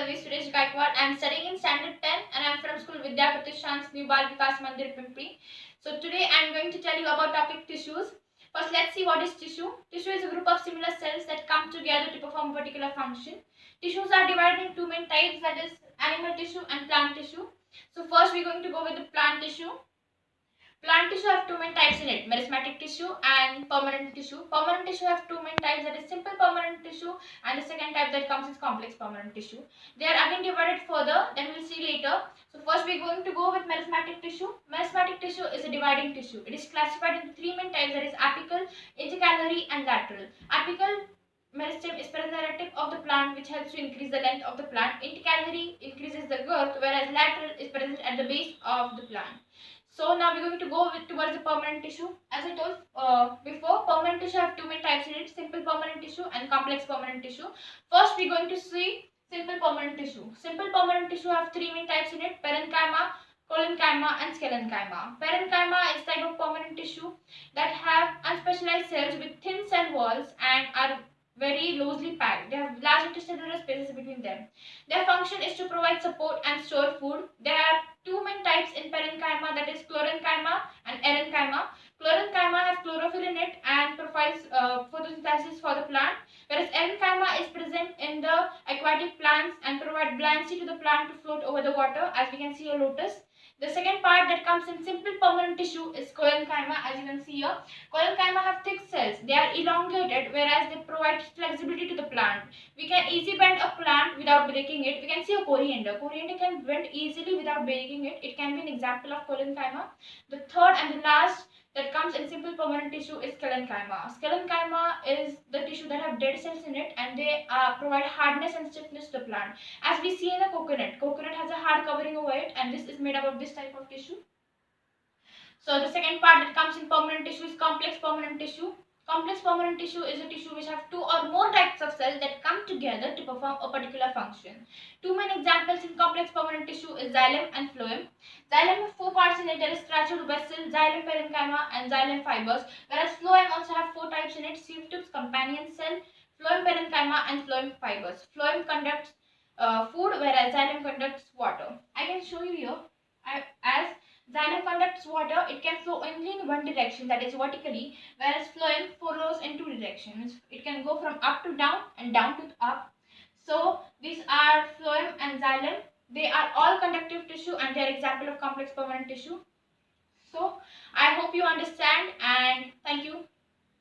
Savi Suresh Gaikwad. I am studying in Standard 10 and I am from School Vidya Pratishthan's New Bal Vikas Mandir Pimpri. So today I am going to tell you about topic tissues. First, let's see what is tissue. Tissue is a group of similar cells that come together to perform a particular function. Tissues are divided into two main types, that is animal tissue and plant tissue. So first we are going to go with the plant tissue. Plant tissue have two main types in it, meristematic tissue and permanent tissue. Permanent tissue have two main types, that is simple permanent tissue and the second type that comes is complex permanent tissue. They are again divided further, then we will see later. So first we are going to go with meristematic tissue. Meristematic tissue is a dividing tissue. It is classified into three main types, that is apical, intercalary and lateral. Apical meristem is present at the tip of the plant, which helps to increase the length of the plant. Intercalary increases the girth, whereas lateral is present at the base of the plant. So now we're going to go towards the permanent tissue. As I told before, permanent tissue have two main types in it, simple permanent tissue and complex permanent tissue. First we're going to see simple permanent tissue. Simple permanent tissue have three main types in it, parenchyma, collenchyma and sclerenchyma. Parenchyma is type of permanent tissue that have unspecialized cells with thin cell walls and are very loosely packed. They have large intercellular spaces between them. Their function is to provide support and store food. There are two main types in parenchyma, that is chlorenchyma and erenchyma. Chlorenchyma has chlorophyll in it and provides photosynthesis for the plant, whereas erenchyma is present in the aquatic plants and provide buoyancy to the plant to float over the water, as we can see a lotus. The second part that comes in simple permanent tissue is collenchyma, as you can see here. Collenchyma have thick cells. They are elongated, whereas they provide flexibility to the plant. We can easily bend a plant without breaking it. We can see a coriander. Coriander can bend easily without breaking it. It can be an example of collenchyma. The third and the last that comes in simple permanent tissue is sclerenchyma. Sclerenchyma is the tissue that have dead cells in it and they provide hardness and stiffness to the plant. As we see in a coconut, coconut has a hard covering over it and this is made up of this type of tissue. So the second part that comes in permanent tissue is complex permanent tissue. Complex permanent tissue is a tissue which have two or more types of cells that come together to perform a particular function. Two main examples in complex permanent tissue is xylem and phloem. Xylem has four parts in it. There is structured vessel, xylem parenchyma and xylem fibers, whereas phloem also have four types in it, sieve tubes, companion cell, phloem parenchyma and phloem fibers. Phloem conducts food, whereas xylem conducts water. I can show you here. As xylem conducts water, it can flow only in one direction, that is vertically, whereas phloem flows in two directions. It can go from up to down and down to up. So these are phloem and xylem. They are all conductive tissue and they are example of complex permanent tissue. So I hope you understand and thank you.